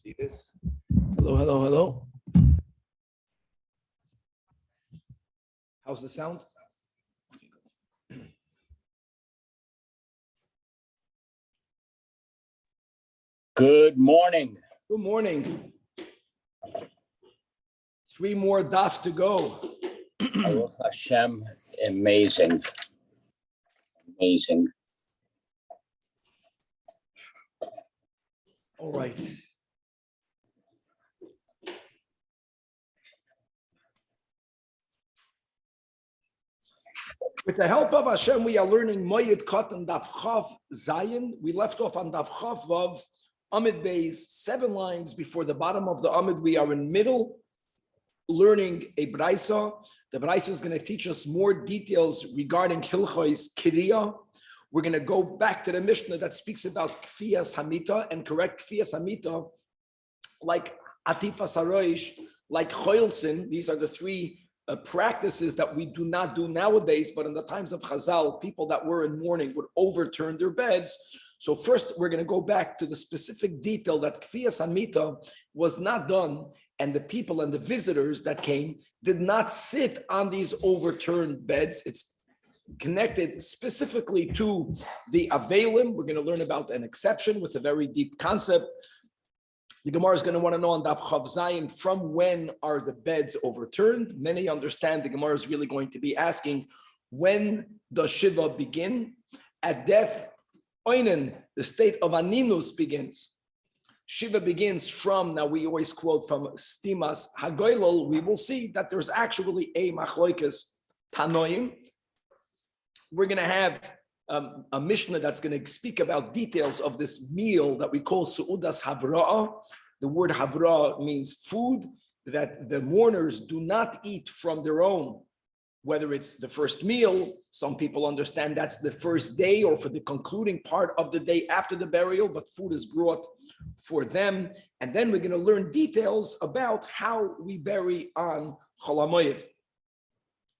See this? Hello, hello, hello. How's the sound? Good morning. Good morning. 3 more daf to go. Baruch Hashem, amazing. Amazing. All right. With the help of Hashem, we are learning Moed Katan Daf Chav Zayin. We left off on Daf Chav Vav Amid Beis, 7 lines before the bottom of the Amid. We are in middle, learning a Braisa. The Braisa is going to teach us more details regarding Hilchois Kiriya. We're going to go back to the Mishnah that speaks about Kfiyas Hamita and correct Kfiyas Hamita, like Atifas Haroish, like Choilsin. These are the 3 practices that we do not do nowadays, but in the times of Chazal, people that were in mourning would overturn their beds. So first, we're going to go back to the specific detail that Kfiyas Hamita was not done, and the people and the visitors that came did not sit on these overturned beds. It's connected specifically to the Avelim. We're going to learn about an exception with a very deep concept. The Gemara is going to want to know on Daf Chav Zayin, from when are the beds overturned? Many understand the Gemara is really going to be asking, when does Shiva begin? At death, Oinen, the state of Aninus begins. Shiva begins from, now we always quote from Stimas Hagoylol, we will see that there's actually a Machloikas Tanoim. We're going to have a Mishnah that's going to speak about details of this meal that we call Su'udas Havra'ah. The word Havra'ah means food that the mourners do not eat from their own, whether it's the first meal, some people understand that's the first day or for the concluding part of the day after the burial, but food is brought for them. And then we're going to learn details about how we bury on Chol HaMoed,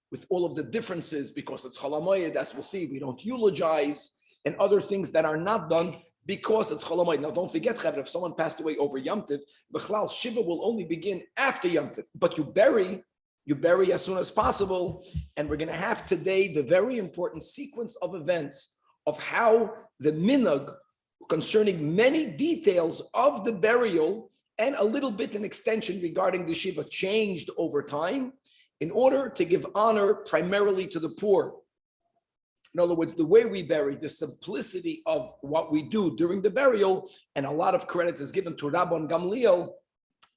with all of the differences, because it's Chol HaMoed, as we'll see, we don't eulogize, and other things that are not done because it's Chol HaMoed. Now, don't forget, Chavre, if someone passed away over Yom Tov, B'chlal, Shiva will only begin after Yom Tov, but you bury as soon as possible. And we're going to have today the very important sequence of events of how the minhag concerning many details of the burial and a little bit an extension regarding the Shiva changed over time, in order to give honor primarily to the poor. In other words, the way we bury, the simplicity of what we do during the burial, and a lot of credit is given to Rabban Gamliel,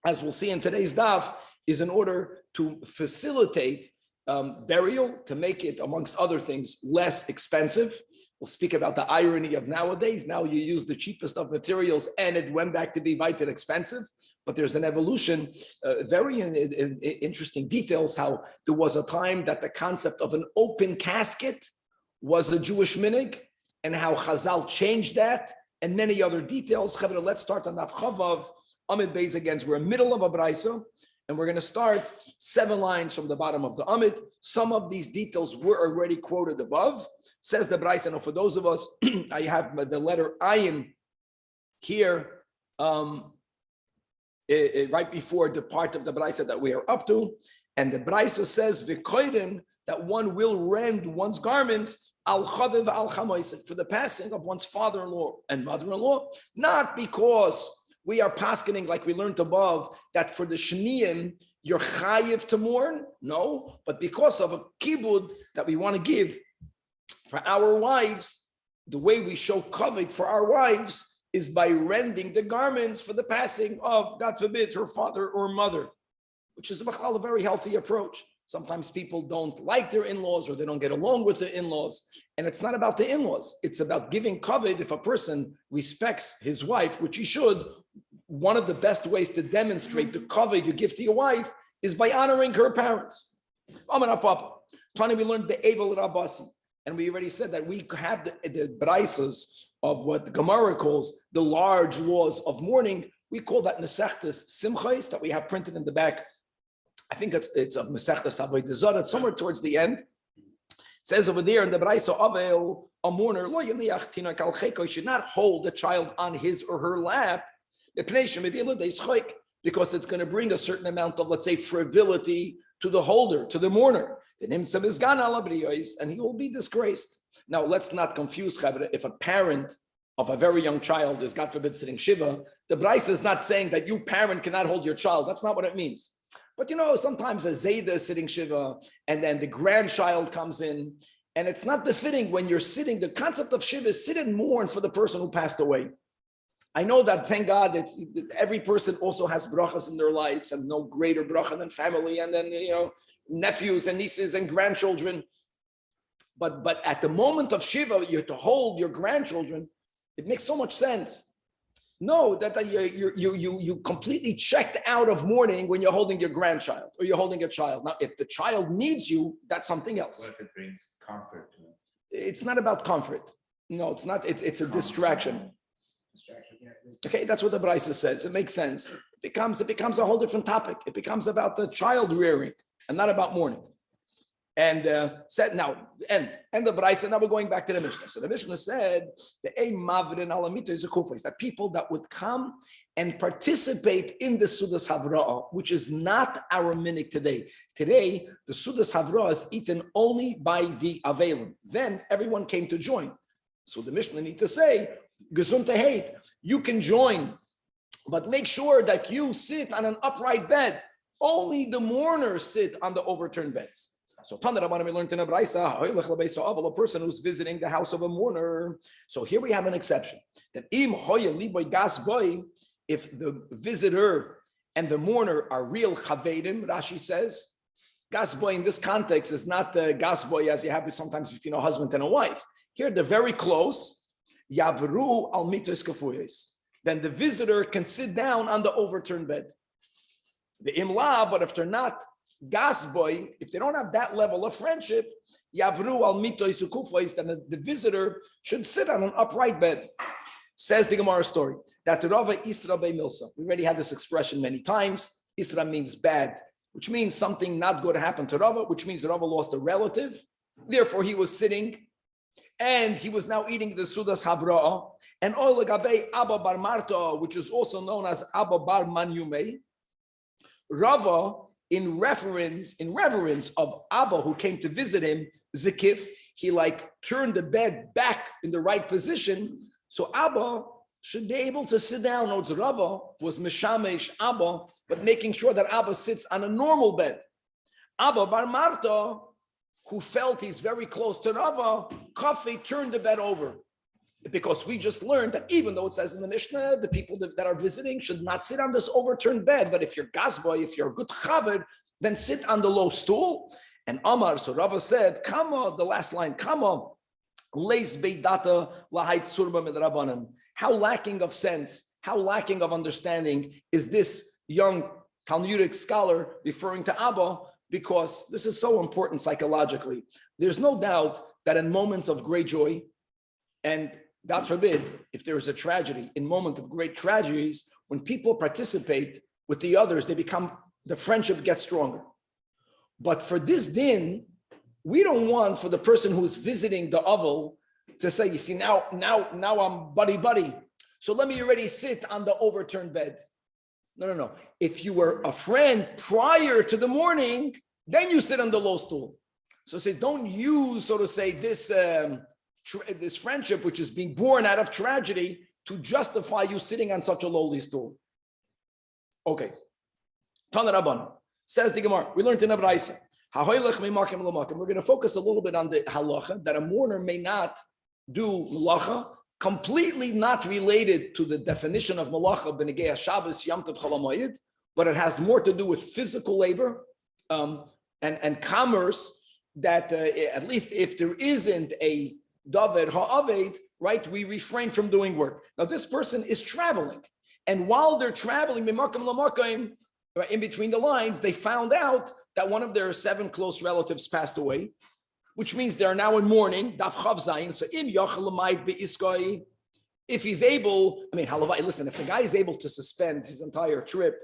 as we'll see in today's daf, is in order to facilitate burial, to make it, amongst other things, less expensive. We'll speak about the irony of nowadays. Now you use the cheapest of materials and it went back to be vital expensive. But there's an evolution, very interesting details, how there was a time that the concept of an open casket was a Jewish minhag, and how Chazal changed that, and many other details. Chavre, let's start on Daf Chavav Amid Beis again. We're in the middle of a Braisa, and we're going to start 7 lines from the bottom of the Amid. Some of these details were already quoted above. Says the Braisa, and for those of us, I have the letter Ayin here, right before the part of the Braisa that we are up to. And the Braisa says, V'koiden, that one will rend one's garments al chaviv al chamoiset, for the passing of one's father-in-law and mother-in-law, not because we are paskening, like we learned above, that for the shniyim, you're chayiv to mourn, no, but because of a kibud that we want to give for our wives. The way we show kavod for our wives is by rending the garments for the passing of, God forbid, her father or mother, which is a very healthy approach. Sometimes people don't like their in-laws or they don't get along with the in-laws. And it's not about the in-laws. It's about giving kavod. If a person respects his wife, which he should, one of the best ways to demonstrate the kavod you give to your wife is by honoring her parents. Amar Papa. Tani, we learned the Evel Rabasi. And we already said that we have the braisas of what the Gemara calls the large laws of mourning. We call that Mesechtes Simchais, that we have printed in the back. I think it's of Mesechtes Avodah Zarah. It's somewhere towards the end. It says over there in the Braisa, Avel, a mourner, lo yaniach tinok al cheko, should not hold the child on his or her lap, Because it's going to bring a certain amount of, let's say, frivolity to the holder, to the mourner. And he will be disgraced. Now, let's not confuse, if a parent of a very young child is, God forbid, sitting Shiva, the Braisa is not saying that you, parent, cannot hold your child. That's not what it means. But sometimes a Zayda is sitting Shiva, and then the grandchild comes in, and it's not befitting when you're sitting. The concept of Shiva is sit and mourn for the person who passed away. I know that, thank God, every person also has brachas in their lives, and no greater bracha than family, and then nephews and nieces and grandchildren. But at the moment of Shiva, you have to hold your grandchildren. It makes so much sense. No, that you completely checked out of mourning when you're holding your grandchild or you're holding a child. Now, if the child needs you, that's something else. What if it brings comfort to him? It's not about comfort. No, it's not. It's a distraction. Okay, that's what the Braisa says. It makes sense. It becomes a whole different topic. It becomes about the child rearing and not about mourning. And said now, end the Braisa. Now we're going back to the Mishnah. So the Mishnah said the ein mavrin alamita is a kufais, that people that would come and participate in the Sudas Havra'ah, which is not our minhag today. Today, the Sudas Havra'ah is eaten only by the Avelim. Then everyone came to join. So the Mishnah need to say, Gesundheit hate, you can join, but make sure that you sit on an upright bed. Only the mourners sit on the overturned beds. So Tana Rabbanan, we learned in a Braisa, a person who's visiting the house of a mourner. So here we have an exception. That if the visitor and the mourner are real chavedim, Rashi says, gasboy in this context is not the gasboy as you have it sometimes between a husband and a wife. Here they're very close. Yavru al mitos kafuyos. Then the visitor can sit down on the overturned bed. The imla, but if they're not gasboy, if they don't have that level of friendship, yavru al mitos kafuyos, then the visitor should sit on an upright bed. Says the Gemara story that Rava Isra Bei Milsa. We already had this expression many times. Isra means bad, which means something not good happened to Rava, which means Rava lost a relative. Therefore, he was sitting and he was now eating the Sudas Havra'ah. And Olagabe Abba Bar Marta, which is also known as Abba Bar Manyume. Rava, in reverence of Abba who came to visit him, Zikif, he turned the bed back in the right position. So Abba should be able to sit down. Notes Rava was Mishamesh Abba, but making sure that Abba sits on a normal bed. Abba Bar Marta, who felt he's very close to Rava, Kafe turned the bed over. Because we just learned that even though it says in the Mishnah, the people that are visiting should not sit on this overturned bed, but if you're Gazboy, if you're a good Chaved, then sit on the low stool. And Amar, so Rava said, Kama, the last line, Kama, Leis Beidata Lahait Surba Midrabanan. How lacking of sense, how lacking of understanding is this young Talmudic scholar referring to Abba, because this is so important psychologically. There's no doubt that in moments of great joy, and God forbid, if there is a tragedy, in moments of great tragedies, when people participate with the others, the friendship gets stronger. But for this din, we don't want for the person who's visiting the Avel to say, you see, now I'm buddy. So let me already sit on the overturned bed. No. If you were a friend prior to the morning, then you sit on the low stool. So say, don't use, so to say, this friendship, which is being born out of tragedy, to justify you sitting on such a lowly stool. Okay. Tana Rabbanan, says the Gemara, we learned in a Braisa. We're going to focus a little bit on the halacha that a mourner may not do malacha, completely not related to the definition of malacha b'negei Shabbos Yom Tov Chol HaMoed, but it has more to do with physical labor and commerce. That at least if there isn't a David ha'aved, right, we refrain from doing work. Now this person is traveling, and while they're traveling, in between the lines, they found out that one of their 7 close relatives passed away, which means they're now in mourning. Daf Chav Zayin. So if he's able, listen, if the guy is able to suspend his entire trip,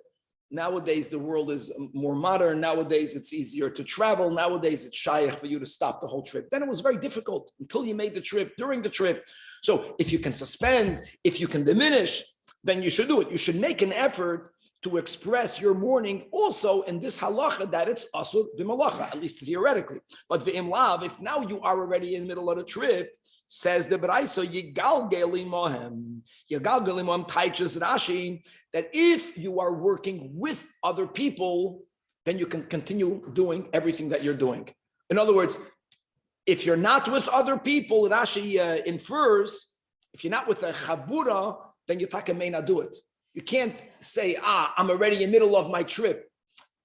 nowadays the world is more modern. Nowadays it's easier to travel. Nowadays it's shaykh for you to stop the whole trip. Then it was very difficult until you made the trip, during the trip. So if you can suspend, if you can diminish, then you should do it. You should make an effort to express your mourning also in this halacha that it's also b'malacha, at least theoretically. But v'im lav, if now you are already in the middle of the trip, says the Braisa, Yigal Gelimohem teaches Rashi that if you are working with other people, then you can continue doing everything that you're doing. In other words, if you're not with other people, Rashi infers, if you're not with a chabura, then you may not do it. You can't say, I'm already in the middle of my trip.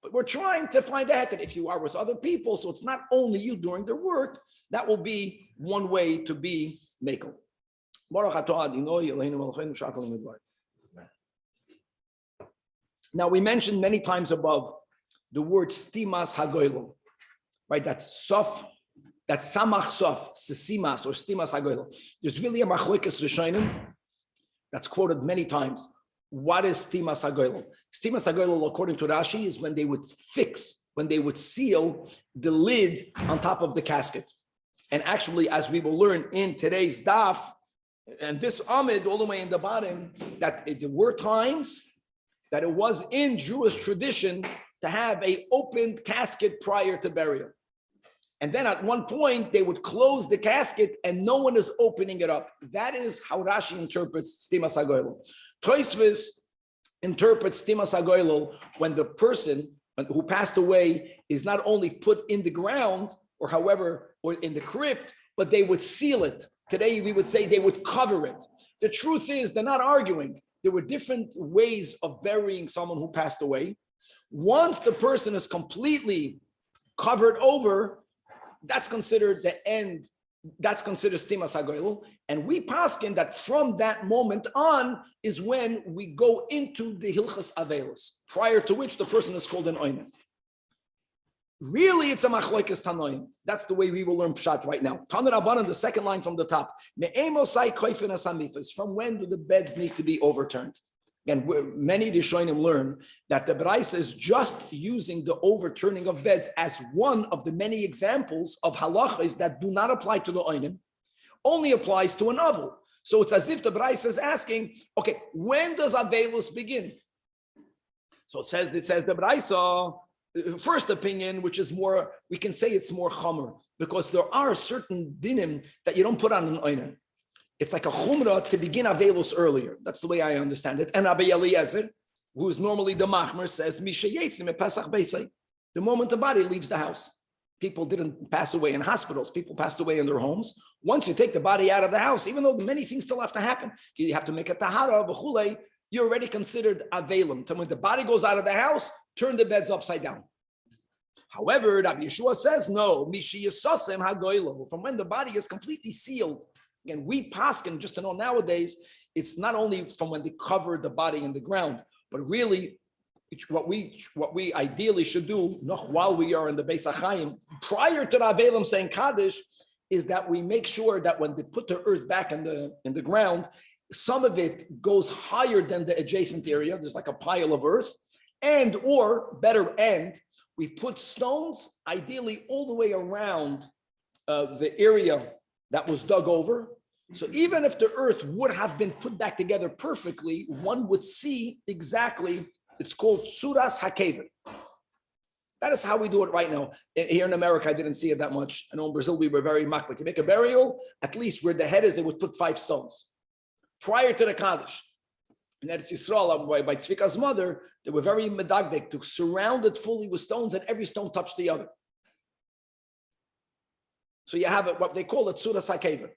But we're trying to find out that if you are with other people, so it's not only you doing their work, that will be one way to be mekel. Now we mentioned many times above the word stimas hagoylo, right? That's sof, that's samach sof, sesimas or stimas hagoylo. There's really a machlokes rishonim that's quoted many times. What is stimas hagoylo? Stimas hagoylo, according to Rashi, is when they would seal the lid on top of the casket. And actually, as we will learn in today's daf, and this amid all the way in the bottom, that there were times that it was in Jewish tradition to have an opened casket prior to burial. And then at one point, they would close the casket and no one is opening it up. That is how Rashi interprets stimas hagoylo. Tosfos interprets stimas hagoylo when the person who passed away is not only put in the ground, or in the crypt, but they would seal it. Today we would say they would cover it. The truth is they're not arguing. There were different ways of burying someone who passed away. Once the person is completely covered over, that's considered the end. That's considered stimas hagoylo. And we paskin that from that moment on is when we go into the hilchas avelos, prior to which the person is called an oinen. Really, it's a machlokes tanoim. That's the way we will learn pshat right now. Taner Rabbanan, the second line from the top. From when do the beds need to be overturned? Again, many Rishonim learn that the Braisa is just using the overturning of beds as one of the many examples of halachas that do not apply to the oinen, only applies to a novel. So it's as if the Braisa is asking, okay, when does Avelus begin? So it says the Braisa, first opinion, which is more, we can say it's more chomer, because there are certain dinim that you don't put on an oinen. It's like a chumrah to begin avelus earlier. That's the way I understand it. And Rabbi Eliezer, who is normally the machmer, says, the moment the body leaves the house. People didn't pass away in hospitals. People passed away in their homes. Once you take the body out of the house, even though many things still have to happen, you have to make a tahara, v'chulei, you're already considered avelim. So when the body goes out of the house, turn the beds upside down. However, Rabbi Yeshua says, no, from when the body is completely sealed. Again, we paskin, just to know nowadays, it's not only from when they cover the body in the ground, but really what we ideally should do, while we are in the Beis HaChaim, prior to the Avelim saying Kaddish, is that we make sure that when they put the earth back in the ground, some of it goes higher than the adjacent area. There's like a pile of earth, we put stones, ideally all the way around the area that was dug over. So even if the earth would have been put back together perfectly, one would see exactly, it's called Suras HaKever. That is how we do it right now. Here in America, I didn't see it that much. I know in Brazil, we were very makbid. To make a burial, at least where the head is, they would put 5 stones. Prior to the Kaddish, in Eretz Yisrael, by Tzvika's mother, they were very medagdek to surround it fully with stones, and every stone touched the other. So you have what they call it Suras HaKever.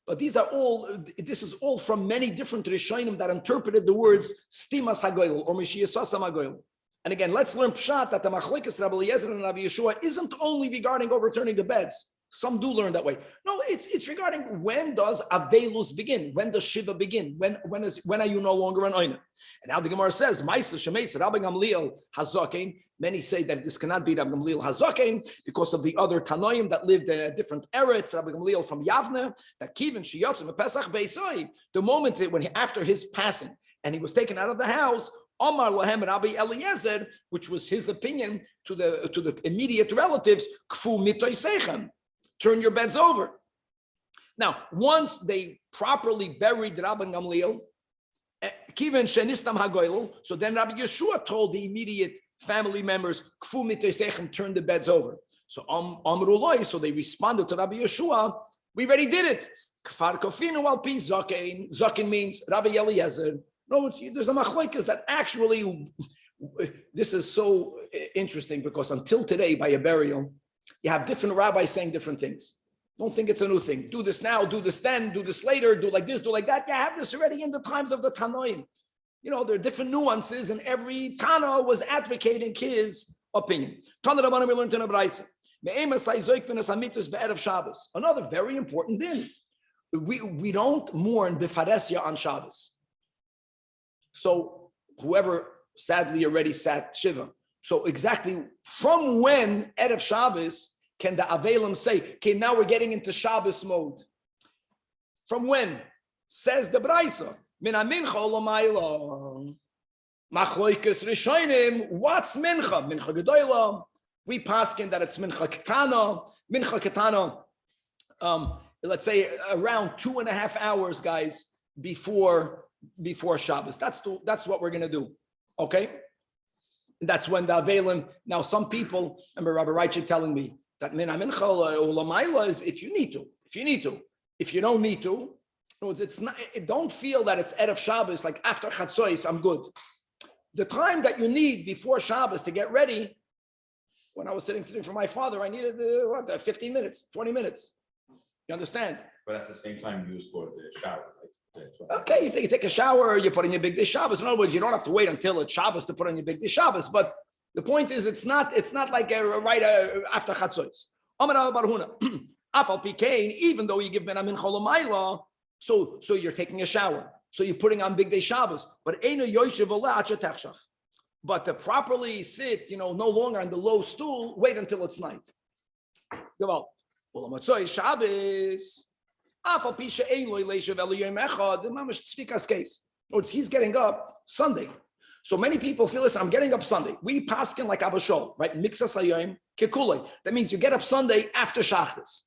But this is all from many different Rishonim that interpreted the words Stimas HaGoyel or Mishiyasasam HaGoyel. And again, let's learn pshat that the machlokes Rabbi Eliezer and Rabbi Yeshua isn't only regarding overturning the beds. Some do learn that way. No, it's regarding when does Avelus begin? When does Shiva begin? When are you no longer an Oina? And now the Gemara says, Maisa Shemeis Rabbi Gamliel Hazaken. Many say that this cannot be Rabbi Gamliel Hazaken because of the other Tanoim that lived in a different eretz. Rabbi Gamliel from Yavne, that Kivin Shiyatzim Pesach Beisai. The moment after his passing and he was taken out of the house, Omar Lahem Rabbi Eliezer, which was his opinion to the immediate relatives, Kfu Mitoisechem. Turn your beds over. Now, once they properly buried Rabban Gamliel, Kiven shenistam hagoylul. So then Rabbi Yeshua told the immediate family members, "Kfu mitosechem, turn the beds over." So amru loy. So they responded to Rabbi Yeshua, "We already did it." Kfar kofinu al pi zaken. Zaken means Rabbi Eliezer. No, there's a machlokes that actually. This is so interesting because until today, by a burial, you have different rabbis saying different things. Don't think it's a new thing. Do this now, do this then, do this later, do like this, do like that. You have this already in the times of the Tanoim. There are different nuances, and every Tana was advocating his opinion. Tana Rabbanim, we learned in a Braisa. Another very important thing. We don't mourn Bifaresya on Shabbos. So whoever sadly already sat Shiva. So exactly from when Erev Shabbos can the Avelim say, okay, now we're getting into Shabbos mode? From when? Says the Braisa. Min mincha olamayla. Machloikes rishonim. What's mincha? Mincha gedoyla. We paskin that it's mincha katana. Mincha katana. Let's say around 2.5 hours, guys, before Shabbos. That's what we're gonna do. Okay, that's when the Avelim. Now, some people, remember Rabbi Reichik telling me that min mincha olamayla is if you need to. If you don't need to, it's not. Don't feel that it's Erev Shabbos, like after Chatzos, I'm good. The time that you need before Shabbos to get ready. When I was sitting for my father, I needed 15 minutes, 20 minutes. You understand? But at the same time, used for the shower. Okay, you take a shower, you put on your big day Shabbos. In other words, you don't have to wait until it's Shabbos to put on your big day Shabbos. But the point is, it's not like right after Chatzos. Even though you give Ben Amin Cholomayla, so you're taking a shower, so you're putting on big day Shabbos. But But to properly sit, no longer on the low stool, wait until it's night. Shabbos. He's getting up Sunday. So many people feel this, I'm getting up Sunday. We paskin like Abba Shol, right? Mixas hayom kekulei. That means you get up Sunday after Shachris.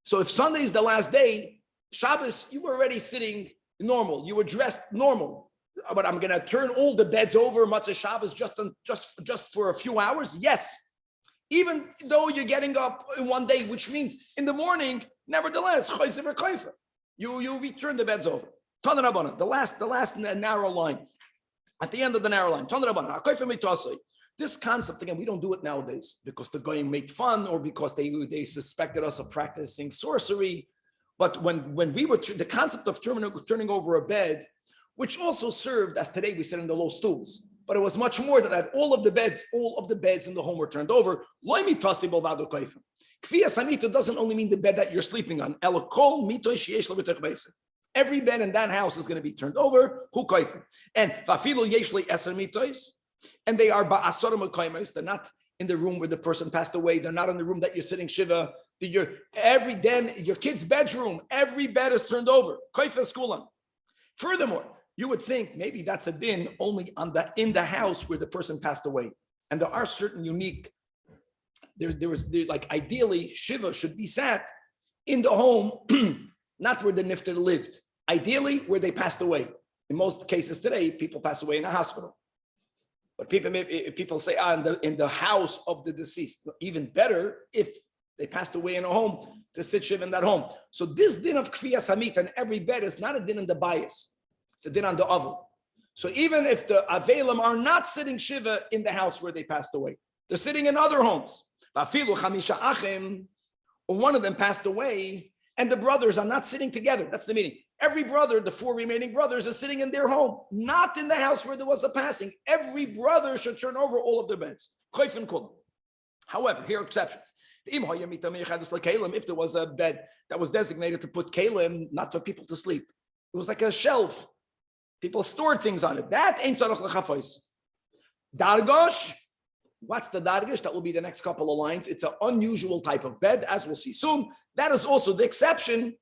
So if Sunday is the last day, Shabbos, you were already sitting normal. You were dressed normal. But I'm going to turn all the beds over, Matzah Shabbos, just for a few hours? Yes. Even though you're getting up in one day, which means in the morning, nevertheless, you return the beds over. The last narrow line. At the end of the narrow line. This concept, again, we don't do it nowadays because the goyim made fun or because they suspected us of practicing sorcery. But when we were, the concept of turning over a bed, which also served as today we sit in the low stools. But it was much more than that. All of the beds in the home were turned over. Kfiyas hamita doesn't only mean the bed that you're sleeping on. Every bed in that house is going to be turned over. And and they are ba'asar mekaymes. They're not in the room where the person passed away. They're not in the room that you're sitting shiva. Your kid's bedroom, every bed is turned over. Furthermore, you would think maybe that's a din only in the house where the person passed away. And there are certain unique, like ideally Shiva should be sat in the home, not where the nifter lived. Ideally where they passed away. In most cases today, people pass away in a hospital. But people say in the house of the deceased. Even better if they passed away in a home to sit Shiva in that home. So this din of Kfiyas Hamit and every bed is not a din in the bias. It's a din on the oven. So even if the Avelim are not sitting Shiva in the house where they passed away, they're sitting in other homes. One of them passed away, and the brothers are not sitting together. That's the meaning. Every brother, the 4 remaining brothers, are sitting in their home, not in the house where there was a passing. Every brother should turn over all of their beds. However, here are exceptions. If there was a bed that was designated to put kalim, not for people to sleep, it was like a shelf. People stored things on it. That ain't tzarich l'chafos. Dargosh. What's the dargosh? That will be the next couple of lines. It's an unusual type of bed, as we'll see soon. That is also the exception,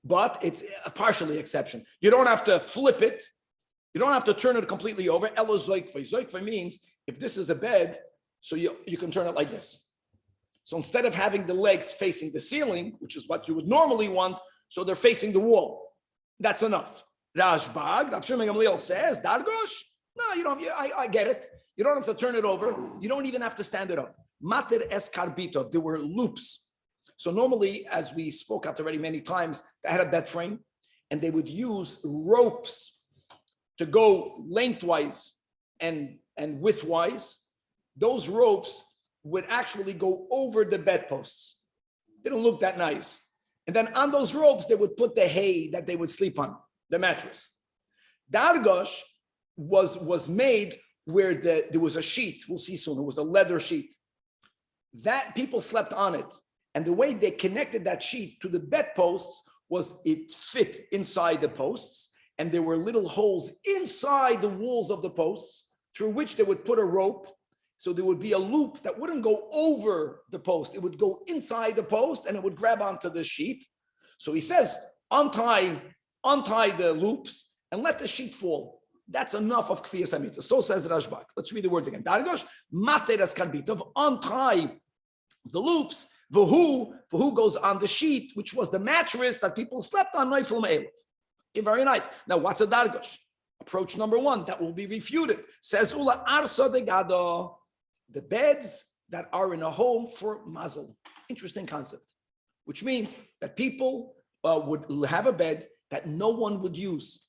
but it's a partially exception. You don't have to flip it. You don't have to turn it completely over. Elo zoikvei. Zoikvei means if this is a bed, so you can turn it like this. So instead of having the legs facing the ceiling, which is what you would normally want, so they're facing the wall. That's enough. Rashbag, Rav Shimon Gamliel says, Dargosh. No, you don't. I get it. You don't have to turn it over. You don't even have to stand it up. Mater eskarbito. There were loops. So normally, as we spoke out already many times, they had a bed frame, and they would use ropes to go lengthwise and widthwise. Those ropes would actually go over the bedposts. They don't look that nice. And then on those ropes, they would put the hay that they would sleep on, the mattress. Dargosh was made where there was a sheet. We'll see soon. It was a leather sheet. That people slept on it. And the way they connected that sheet to the bedposts was it fit inside the posts. And there were little holes inside the walls of the posts through which they would put a rope. So there would be a loop that wouldn't go over the post. It would go inside the post and it would grab onto the sheet. So he says, untie the loops and let the sheet fall. That's enough of Kfiyas Hamita. So says Rashbak. Let's read the words again. Dargosh, materas karbitov, untie the loops. Vahu goes on the sheet, which was the mattress that people slept on. Okay, very nice. Now, what's a dargosh? Approach number one that will be refuted. Says Ula Arsa de Gada, the beds that are in a home for mazel. Interesting concept, which means that people would have a bed that no one would use.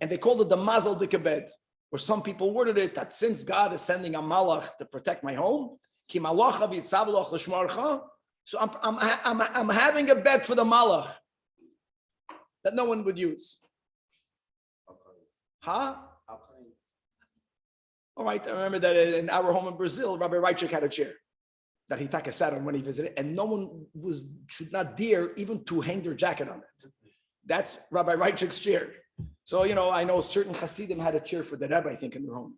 And they called it the mazel dika bed, or some people worded it that since God is sending a malach to protect my home, so I'm having a bed for the malach that no one would use. Huh? All right, I remember that in our home in Brazil, Rabbi Reichik had a chair that he sat on when he visited, and no one should not dare even to hang their jacket on it. That's Rabbi Reichik's chair. So, I know certain Hasidim had a chair for the Rebbe, I think, in their home.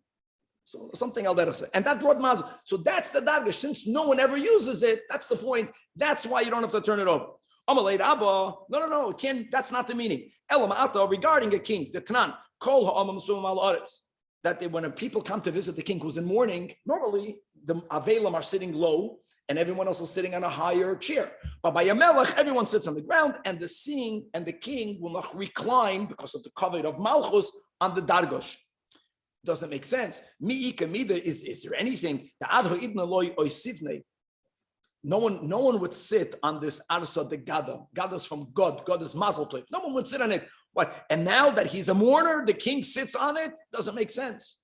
So something I'll let us say. And that brought mazel. So that's the dargish. Since no one ever uses it, that's the point. That's why you don't have to turn it over. Amalei Abba. No. That's not the meaning. Elamata regarding a king, the Tanan, Kol ha'amam sumam al aretz. That when people come to visit the king who's in mourning, normally the Avelim are sitting low and everyone else is sitting on a higher chair. But by a melech, everyone sits on the ground, and the king will not recline because of the covet of Malchus on the dargosh. Doesn't make sense. Is there anything? No one would sit on this arsa de gada. Gada's from God. God is mazel tov. No one would sit on it. What? And now that he's a mourner, the king sits on it. Doesn't make sense.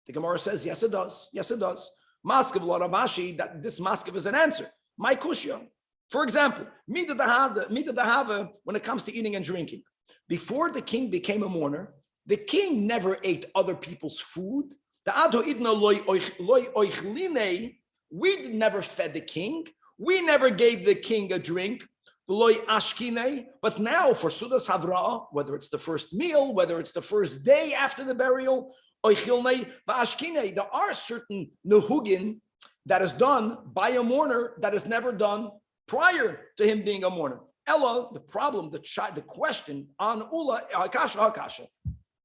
The Gemara says, yes, it does. Yes, it does. Maskav Larabashi, that this maskav is an answer. My kushya. For example, mida dahava, when it comes to eating and drinking. Before the king became a mourner, the king never ate other people's food. We never fed the king. We never gave the king a drink. But now for Sudas Havra, whether it's the first meal, whether it's the first day after the burial, there are certain nehugin that is done by a mourner that is never done prior to him being a mourner. Ella, the problem, the question on Ula, Akasha.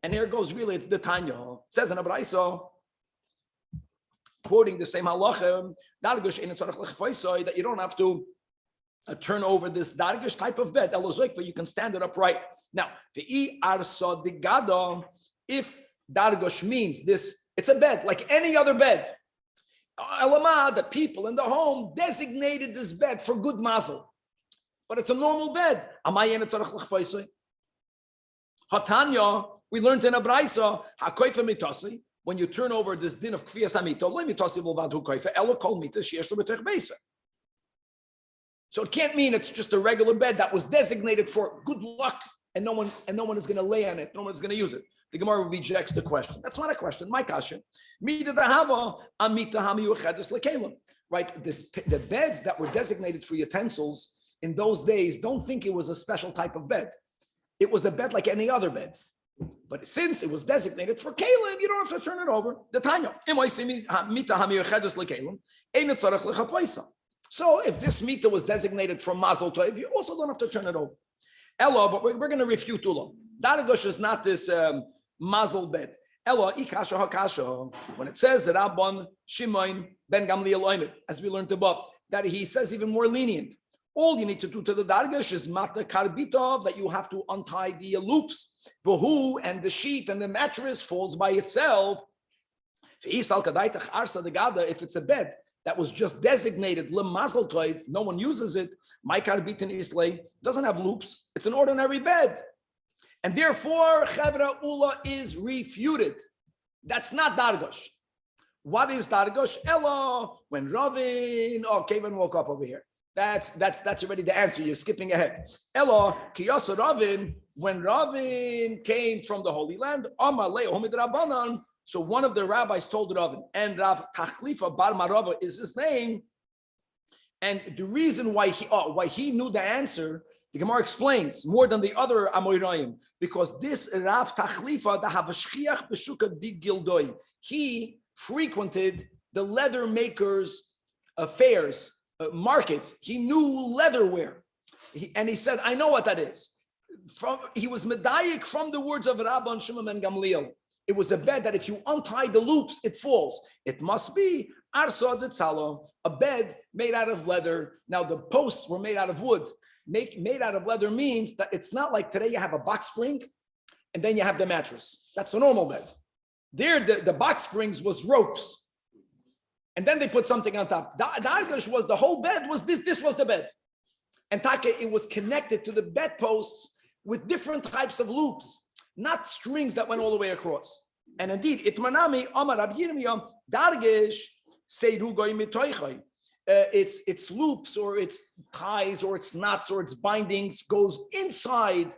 And here goes really the Tanya. It says in Abraisa, quoting the same halacha, that you don't have to turn over this dargish type of bed, but you can stand it upright. Now, the arsa de gada, if dargosh means this, it's a bed like any other bed. Elama, the people in the home designated this bed for good mazel, but it's a normal bed. Hatanya, we learned in a brayso, hakoifa mitasi, when you turn over this din of kfiyas hamito, lo mitasi v'lvad hukoifa, elo kol mita sheyesh lo b'tech beisa. So it can't mean it's just a regular bed that was designated for good luck, and no one is going to lay on it. No one is going to use it. The Gemara rejects the question. That's not a question. My kasha. Right? The beds that were designated for utensils in those days, don't think it was a special type of bed. It was a bed like any other bed. But since it was designated for kalim, you don't have to turn it over. The Tanya. So if this mita was designated for mazel tov, you also don't have to turn it over. Ella, but we're going to refute Ula. Dargosh is not this mazel bed. Ella, ikasha hakasha. When it says that Rabban Shimon ben Gamliel Oimed, as we learned above, that he says even more lenient. All you need to do to the dargash is mata karbitov, that you have to untie the loops. Vahu, and the sheet and the mattress falls by itself. If it's a bed that was just designated lemazel toiv, no one uses it. My karbitin islay doesn't have loops. It's an ordinary bed, and therefore chevra ula is refuted. That's not dargosh. What is dargosh? Ella, when Ravin, Kevin woke up over here. That's already the answer. You're skipping ahead. Ella, kiyasa Ravin, when Ravin came from the Holy Land, Amar le homid Rabbanan. So one of the rabbis told Ravin, and Rav Tachlifa Bar Marava is his name. And the reason why he knew the answer, the Gemara explains more than the other Amoraim, because this Rav Tachlifa, the Havashchiach Beshuka Di Gildoi, he frequented the leather makers' fairs, markets. He knew leatherware, and he said, "I know what that is." He was medayik from the words of Rabban Shimon ben Gamliel. It was a bed that if you untie the loops, it falls. It must be arsa de tzala, a bed made out of leather. Now the posts were made out of wood. Made out of leather means that it's not like today you have a box spring and then you have the mattress. That's a normal bed. There, the box springs was ropes. And then they put something on top. The argash was the whole bed was this was the bed. And Taka, it was connected to the bedposts with different types of loops, not strings that went all the way across. And indeed, itmanami amar Rab Yirmiyah dargesh seiru goy mitoichai. Its loops or its ties or its knots or its bindings goes inside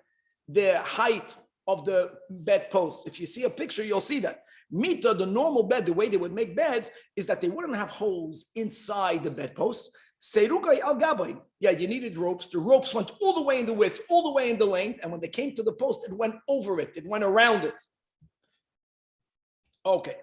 the height of the bedpost. If you see a picture, you'll see that. Mita, the normal bed, the way they would make beds is that they wouldn't have holes inside the bedposts. Seirugai al gabay. Yeah, you needed ropes. The ropes went all the way in the width, all the way in the length, and when they came to the post, it went over it. It went around it. Okay,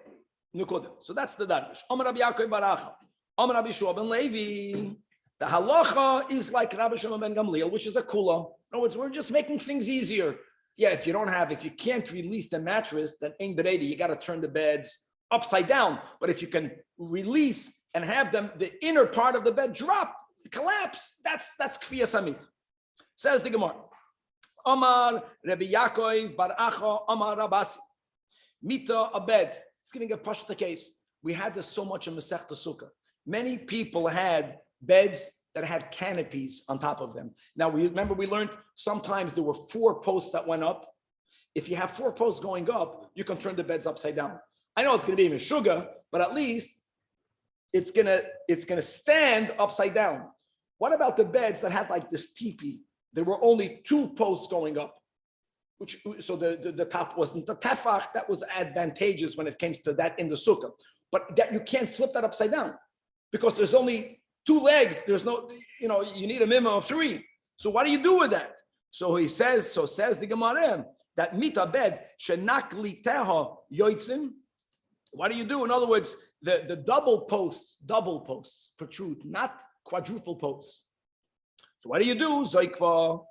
so that's the darvish. Amar Rabbi Yaakov Baracha, Amar Rabbi Shua ben Levi. The halacha is like Rabbi Shimon ben Gamliel, which is a kula. In other words, we're just making things easier. Yeah, if you can't release the mattress, then ein beredi, you got to turn the beds upside down. But if you can release and have them, the inner part of the bed drop, collapse, that's kfiyas hamit. Says the Gemara. Amar Rabbi Yaakov Bar Acha Amar Rabasi. Mita a bed. It's giving a pashta case. We had this so much in Masechta Sukkah. Many people had beds that had canopies on top of them. Now, we learned sometimes there were 4 posts that went up. If you have 4 posts going up, you can turn the beds upside down. I know it's going to be even sugar, but at least it's gonna stand upside down. What about the beds that had like this teepee? There were only 2 posts going up, so the top wasn't the tefach. That was advantageous when it came to that in the sukkah. But that you can't flip that upside down because there's only 2 legs. There's no, you need a minimum of 3. So what do you do with that? So says the Gemara that mita bed shenak liteha yoitzim. What do you do? In other words, the double posts protrude, not quadruple posts. So what do you do? Zoikva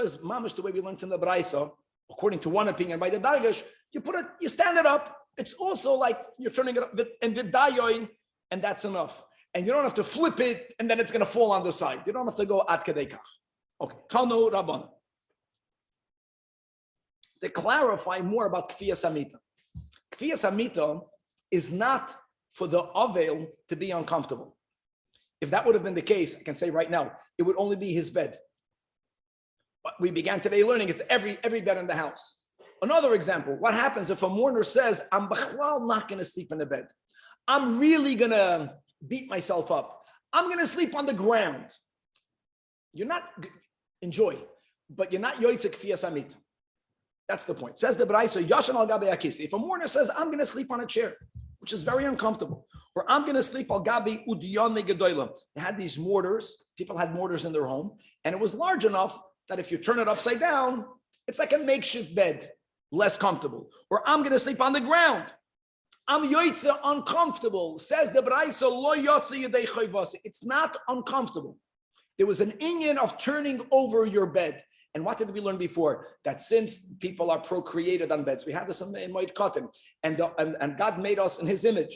is mamish the way we learned in the Braisa. According to one opinion by the Dargash, you stand it up. It's also like you're turning it up and vidayoin, and that's enough. And you don't have to flip it and then it's going to fall on the side. You don't have to go ad kadei kach. Okay, Kano Rabban. To clarify more about Kfiyas Hamita. Kfiyas Hamita is not for the Avel to be uncomfortable. If that would have been the case, I can say right now, it would only be his bed. But we began today learning it's every bed in the house. Another example, what happens if a mourner says, I'm not going to sleep in the bed. I'm really going to beat myself up. I'm going to sleep on the ground. You're not, enjoy, but you're not yoitzik kfiyas hamita. That's the point. Says the Braisa, Yashan al gabi akisi. If a mourner says, I'm going to sleep on a chair, which is very uncomfortable, or I'm going to sleep al gabi udiyon gedolim. They had these mortars. People had mortars in their home, and it was large enough that if you turn it upside down, it's like a makeshift bed, less comfortable. Or I'm going to sleep on the ground. I'm yoitze uncomfortable. Says the Braisa, lo yotze yedei chayvase. It's not uncomfortable. There was an inyan of turning over your bed. And what did we learn before? That since people are procreated on beds, we have this in Moed Katan, and God made us in his image.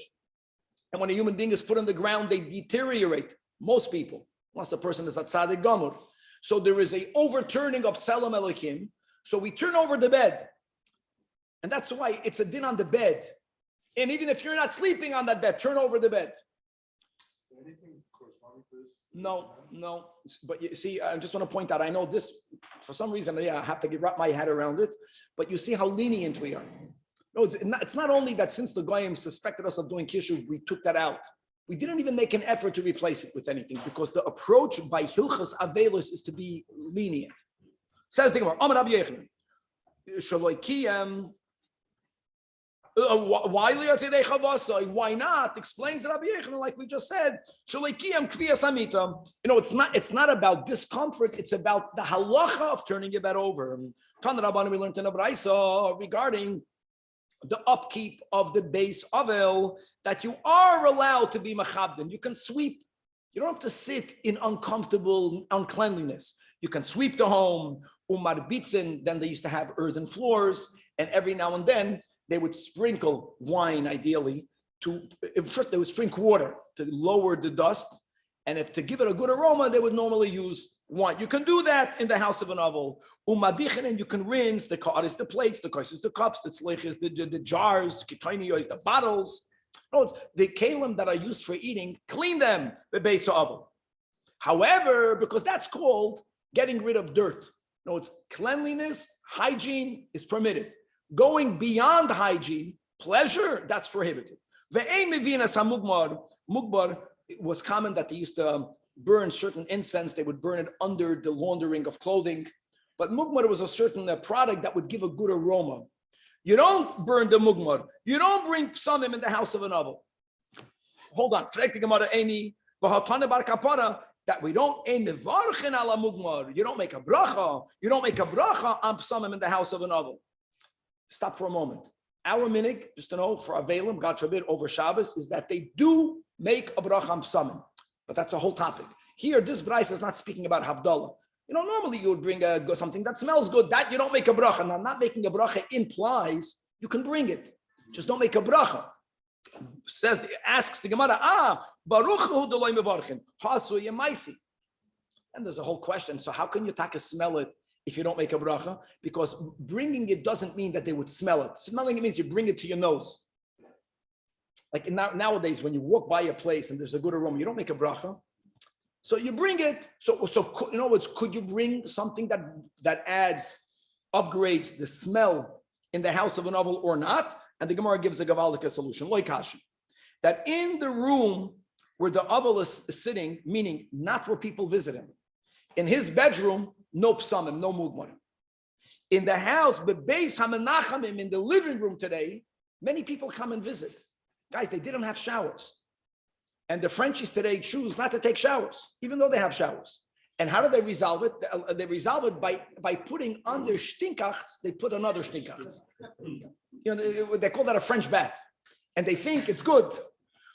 And when a human being is put on the ground, they deteriorate. Most people, unless the person is a tzaddik gamur. So there is a overturning of tzelem elokim. So we turn over the bed. And that's why it's a din on the bed. And even if you're not sleeping on that bed, turn over the bed. Anything corresponding to this? No. But you see, I just want to point out, I know this, for some reason, I have to wrap my head around it, but you see how lenient we are. No, it's not only that since the Goyim suspected us of doing kishuv, we took that out. We didn't even make an effort to replace it with anything because the approach by Hilchas Avelis is to be lenient. Says the Gemara, Amar Rabbi Yechon, Shaloi Kiyam, why not? Explains Rabbi Yechon, like we just said. It's not about discomfort, it's about the halacha of turning your bed over. We learned in the Braisa regarding the upkeep of the base ovel, that you are allowed to be machabdin. You can sweep. You don't have to sit in uncomfortable uncleanliness. You can sweep the home. Umar bitzin, then they used to have earthen floors, and every now and then they would sprinkle wine, ideally, first they would sprinkle water to lower the dust, and if to give it a good aroma, they would normally use wine. You can do that in the house of an ovel. Umadichen, and you can rinse the ka'aris, the plates, the kaisis, the cups, the tzlichis, the jars, kitainiyos, the bottles. No, it's the kalim that are used for eating, clean them, the base ovel. However, because that's called getting rid of dirt. No, it's cleanliness, hygiene is permitted. Going beyond hygiene, pleasure, that's prohibited. Mugbar, it was common that they used to burn certain incense. They would burn it under the laundering of clothing. But mugmar was a certain product that would give a good aroma. You don't burn the mugmar. You don't bring psamim in the house of an ovel. Hold on. That we don't ala mugmar. You don't make a bracha. You don't make a bracha on psamim in the house of an ovel. Stop for a moment. Our minig, just to know, for Avelim, God forbid, over Shabbos, is that they do make a bracha on psamim. But that's a whole topic. Here, this Bryce is not speaking about Havdalah. Normally you would bring something that smells good. That you don't make a bracha. Now, not making a bracha implies you can bring it. Just don't make a bracha. Asks the Gemara, Baruch hu d'loi mevarchin, hasu yemaisi. And there's a whole question. So how can you smell it if you don't make a bracha? Because bringing it doesn't mean that they would smell it. Smelling it means you bring it to your nose. Like nowadays, when you walk by a place and there's a good aroma, you don't make a bracha. So you bring it. So in other words, could you bring something that upgrades the smell in the house of an ovel or not? And the Gemara gives a gavaldic solution, loikashi, that in the room where the ovel is sitting, meaning not where people visit him, in his bedroom, no psamim, no mugmar. In the house, but beis hamenachamim, in the living room today, many people come and visit. Guys, they didn't have showers. And the Frenchies today choose not to take showers, even though they have showers. And how do they resolve it? They resolve it by putting on their stinkachs, they put another stinkachs. They call that a French bath. And they think it's good.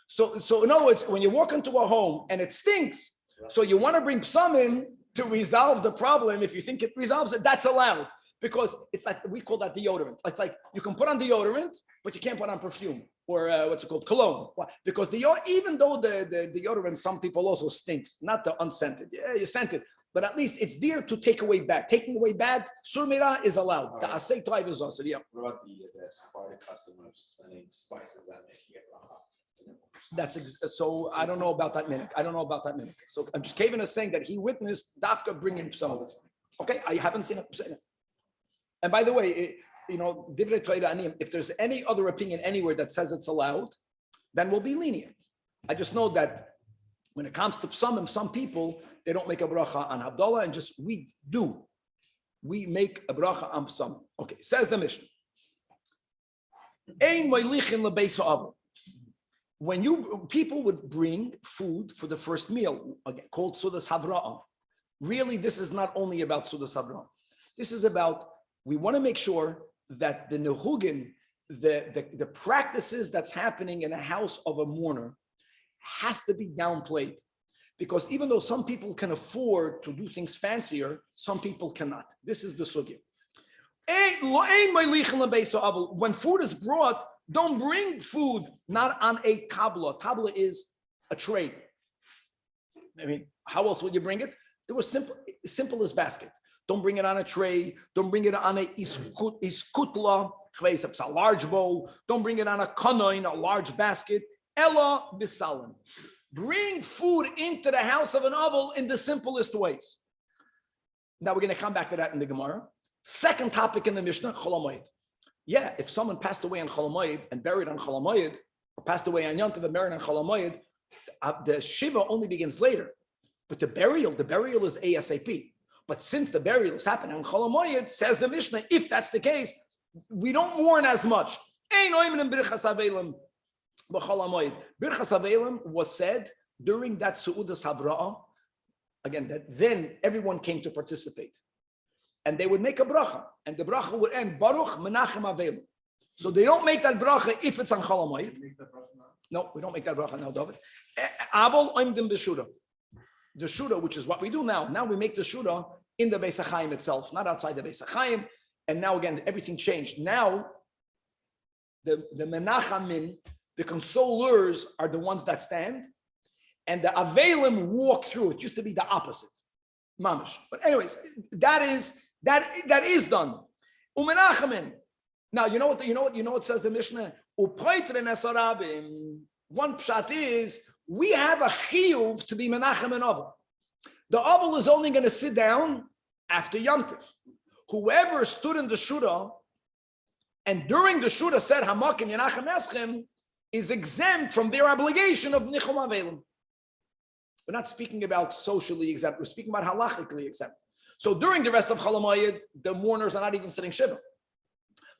So in other words, when you walk into a home and it stinks, so you want to bring psamim to resolve the problem. If you think it resolves it, that's allowed. Because it's like, we call that deodorant. It's like you can put on deodorant, but you can't put on perfume or what's it called, cologne. Why? Because even though the deodorant, some people also stinks, not the unscented. Yeah, you scent it, but at least it's there to take away bad. Taking away bad, surmira is allowed. The asay tribe is also, yeah. What about the Sephardic customers spending spices and making it bracha? So I don't know about that minute. So I'm just Kevin is saying that he witnessed Dafka bringing some. Okay, I haven't seen it. And by the way, if there's any other opinion anywhere that says it's allowed, then we'll be lenient. I just know that when it comes to psamim, some people, they don't make a bracha on Havdalah, and we do. We make a bracha on psamim. Okay, says the Mishnah. Ein moilichin lebeis ha'avel. When people would bring food for the first meal, again, called Sudas Havra'ah. Really, this is not only about Sudas Havra'ah. This is about, we want to make sure that the nehugin, the practices that's happening in a house of a mourner has to be downplayed. Because even though some people can afford to do things fancier, some people cannot. This is the sugya. When food is brought, don't bring food not on a tabla. Tabla is a tray. I mean, how else would you bring it? There was simplest basket. Don't bring it on a tray. Don't bring it on a iskutla, a large bowl. Don't bring it on a kanoin, a large basket. Ella bisalim. Bring food into the house of an oval in the simplest ways. Now we're going to come back to that in the Gemara. Second topic in the Mishnah, Chol HaMoed. Yeah, if someone passed away on Chol HaMoed and buried on Chol HaMoed, or passed away on Yom Tov and buried on Chol HaMoed, the Shiva only begins later. But the burial is ASAP. But since the burial is happening on Chol HaMoed, says the Mishnah, if that's the case, we don't mourn as much. Birchas Avelim was said during that Su'udas Habra'ah, again, that then everyone came to participate. And they would make a bracha, and the bracha would end, Baruch Menachem Avelim. So they don't make that bracha if it's on Chol HaMoed. No, we don't make that bracha now, David. Avol oimdim b'shura. The shura, which is what we do now. Now we make the shura in the Beis HaChaim itself, not outside the Beis HaChaim. And now again, everything changed. Now, the Menachamin, the consolers, are the ones that stand, and the Avelim walk through. It used to be the opposite, mamish. But anyways, that is done. Umenachamin. Now you know what says the Mishnah. One pshat is we have a chiyuv to be menachem and oval. The oval is only going to sit down after Yom Tov. Whoever stood in the shura and during the shura said hamakim yenachem eschem is exempt from their obligation of nichum avelim. We're not speaking about socially exempt. We're speaking about halachically exempt. So during the rest of Chol HaMoed, the mourners are not even sitting shiva.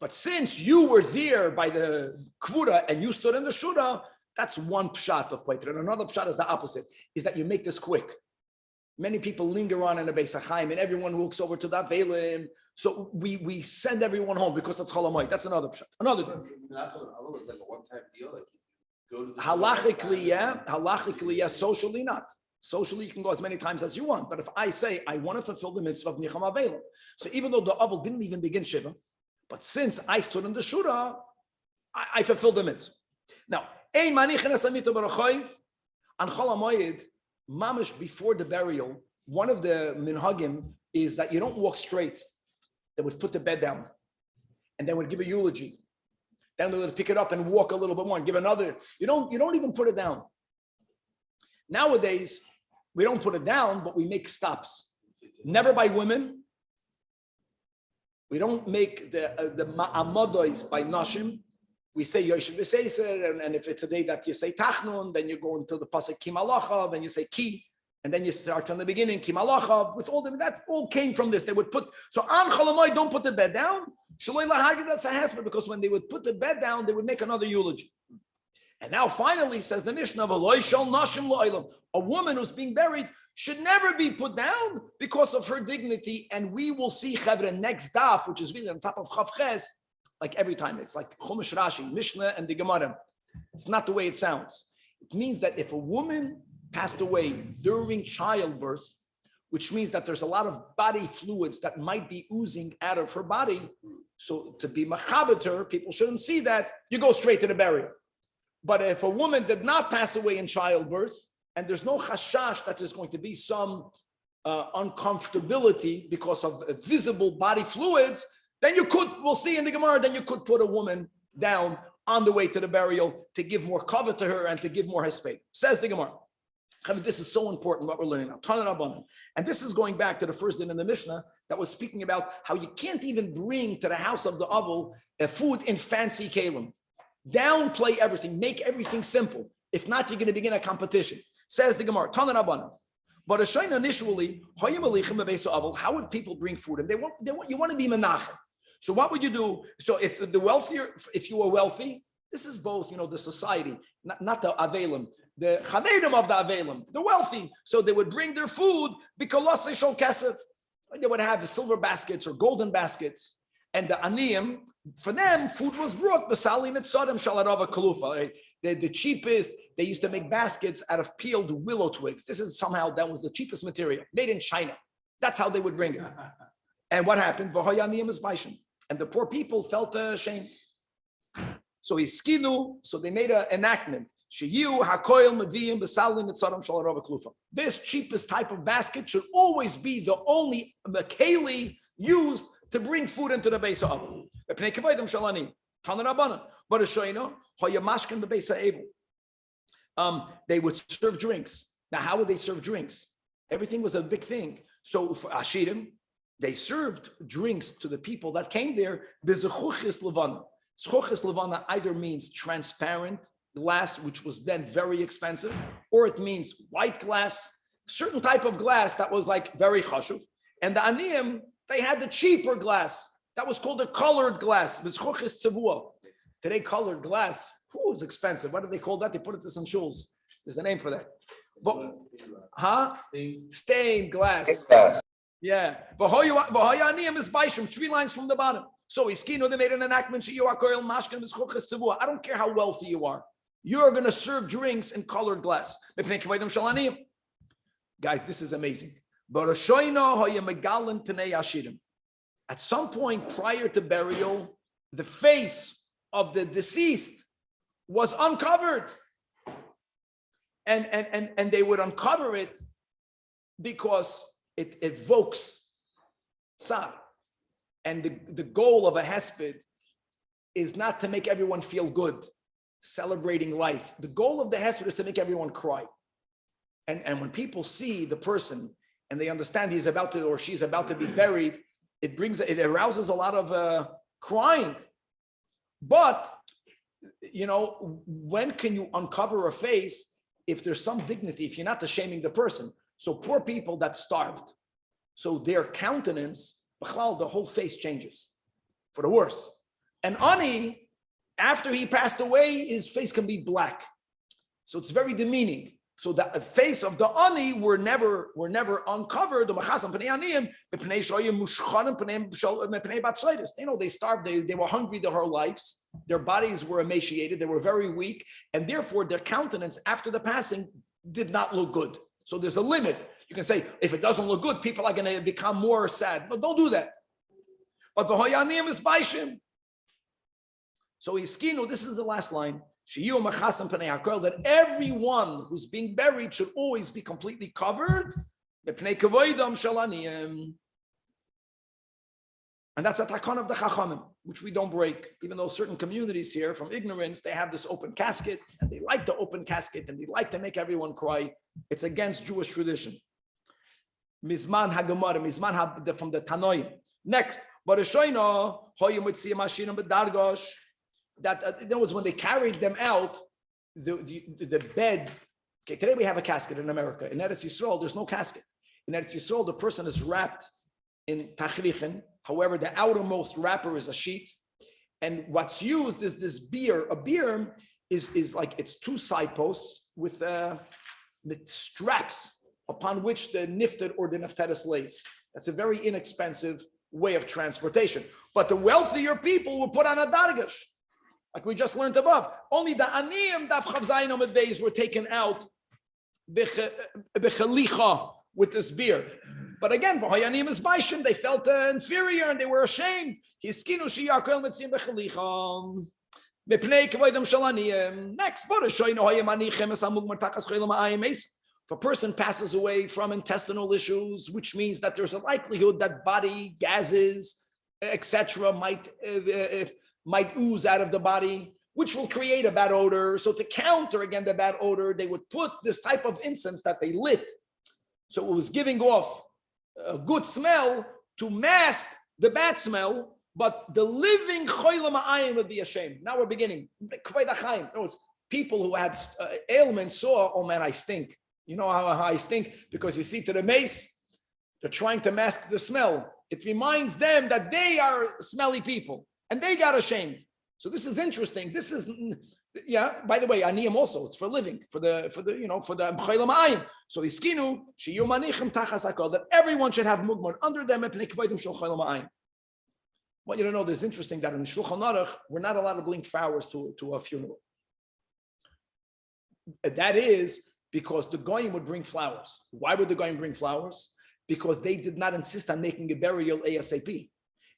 But since you were there by the kvura and you stood in the shura, that's one pshat of Paiter. And another pshat is the opposite, is that you make this quick. Many people linger on in the Beis HaChaim and everyone walks over to the Avelim. So we send everyone home because it's Chol HaMoed. That's another pshat. Another thing. That's like a one-time deal. Like you go to the Halachically, yeah. Halachically, yes. Socially, not. Socially, you can go as many times as you want. But if I say, I want to fulfill the mitzvah of Nicham Avelim. So even though the Avel didn't even begin Shiva, but since I stood in the Shura, I fulfilled the mitzvah. Now, on Chol HaMoed, mamish before the burial, one of the minhagim is that you don't walk straight. They would put the bed down, and they would give a eulogy. Then they would pick it up and walk a little bit more and give another. You don't even put it down. Nowadays, we don't put it down, but we make stops. Never by women. We don't make the ma'amodos by nashim. We say Yoshev V'Seiser, and if it's a day that you say Tachnun, then you go into the pasuk Ki Malachav, and you say Ki, and then you start from the beginning Ki Malachav. With all that all came from this. They would put so on Chol HaMoed, don't put the bed down. Shaloi lahagid, that's a hasper, because when they would put the bed down, they would make another eulogy. And now finally says the Mishnah, a woman who's being buried should never be put down because of her dignity. And we will see Chevra next daf, which is really on top of Chav Ches, like every time. It's like Chumash Rashi, Mishnah, and the Gemara. It's not the way it sounds. It means that if a woman passed away during childbirth, which means that there's a lot of body fluids that might be oozing out of her body, so to be machabeter, people shouldn't see that, you go straight to the burial. But if a woman did not pass away in childbirth, and there's no chashash that there's going to be some uncomfortability because of visible body fluids, then we'll see in the Gemara, then you could put a woman down on the way to the burial to give more cover to her and to give more hesped. Says the Gemara. This is so important what we're learning now. And this is going back to the first din in the Mishnah that was speaking about how you can't even bring to the house of the Avel a food in fancy kalim. Downplay everything, make everything simple. If not, you're going to begin a competition. Says the Gemara, Tanan Rabbanan. But Ashayna initially, how would people bring food? And you want to be menachem. So what would you do? So if you were wealthy, this is both, the society, not the Avelim, the Chavedim of the Avelim, the wealthy. So they would bring their food because they would have silver baskets or golden baskets. And the Aniyim, for them, food was brought. The cheapest, they used to make baskets out of peeled willow twigs. That was the cheapest material, made in China. That's how they would bring it. And what happened? And the poor people felt ashamed. So they made an enactment. This cheapest type of basket should always be the only keli used to bring food into the Beis Ha'av. They would serve drinks. Now, how would they serve drinks? Everything was a big thing. So for Ashirim, they served drinks to the people that came there. Zchuchis levana. Zchuchis levana either means transparent glass, which was then very expensive, or it means white glass, certain type of glass that was like very chashuv. And the aniyim, they had the cheaper glass that was called the colored glass. Zchuchis tzavua. Today, colored glass, is expensive. What do they call that? They put it to some shuls. There's a name for that. But, stained glass. Yeah. 3 lines from the bottom. So Iskino, they made an enactment. I don't care how wealthy you are. You're going to serve drinks in colored glass. Guys, this is amazing. At some point prior to burial, the face of the deceased was uncovered. And they would uncover it because it evokes tsar. And the goal of a hesped is not to make everyone feel good, celebrating life. The goal of the hesped is to make everyone cry. And when people see the person and they understand he's about to or she's about to be buried, it arouses a lot of crying. But when can you uncover a face if there's some dignity, if you're not shaming the person? So poor people that starved, so their countenance, the whole face changes for the worse. And Ani, after he passed away, his face can be black. So it's very demeaning. So the face of the Ani were never uncovered. They starved, they were hungry their whole lives. Their bodies were emaciated, they were very weak, and therefore their countenance after the passing did not look good. So there's a limit. You can say, if it doesn't look good, people are going to become more sad. But don't do that. But the Hoyanim is Baishim. So Iskinu, this is the last line. That everyone who's being buried should always be completely covered. And that's a takon of the Chachamim, which we don't break, even though certain communities here, from ignorance, they have this open casket, and they like the open casket, and they like to make everyone cry. It's against Jewish tradition. Mizman Hagemara, Mizman from the Tanoim. Next, that in other words, when they carried them out, the bed. Okay, today we have a casket in America. In Eretz Yisrael, there's no casket. In Eretz Yisrael, the person is wrapped in tachrichen. However, the outermost wrapper is a sheet, and what's used is this beer. A beer is like it's 2 side posts with the straps upon which the nifted or the nefteris lays. That's a very inexpensive way of transportation. But the wealthier people will put on a dargash, like we just learned above. Only the aniyim daf chav zayin amud beis were taken out bechalicha with this beer. But again, v'hayanim is baishim, they felt inferior and they were ashamed. Hiskinu shiyakol mitzim bechalicha mepnei kavodim shalaniyim. Next, if a person passes away from intestinal issues, which means that there's a likelihood that body gases, etc., might ooze out of the body, which will create a bad odor. So to counter again the bad odor, they would put this type of incense that they lit. So it was giving off a good smell to mask the bad smell, but the living choyle ma'ayim would be ashamed. Now we're beginning. People who had ailments saw, oh man, I stink. You know how I stink? Because you see to the mace, they're trying to mask the smell. It reminds them that they are smelly people. And they got ashamed. So this is interesting. This is, by the way, aniyim also, it's for living, for the mchayla ma'ayim. So iskinu, shiyu manichim tachas hakol, that everyone should have mugmar under them, epnei kvodim shel chayla ma'ayim. What you don't know, there's interesting that in Shulchan Aruch, we're not allowed to bring flowers to a funeral. That is because the goyim would bring flowers. Why would the goyim bring flowers? Because they did not insist on making a burial ASAP.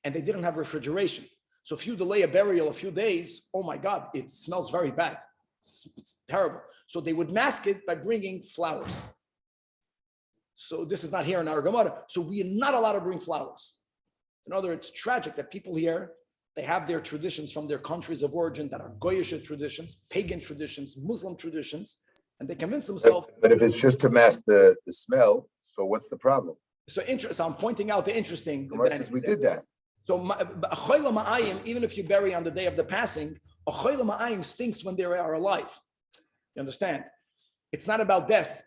And they didn't have refrigeration. So if you delay a burial a few days, oh my God, it smells very bad. It's terrible. So they would mask it by bringing flowers. So this is not here in our Gemara. So we are not allowed to bring flowers. In other words, it's tragic that people here, they have their traditions from their countries of origin that are Goyish traditions, pagan traditions, Muslim traditions, and they convince themselves. But if it's just to mask the smell, so what's the problem? So I'm pointing out the interesting. Gemara says we did that. So a choyle ma'ayim, even if you bury on the day of the passing, a choyle ma'ayim stinks when they are alive. You understand? It's not about death.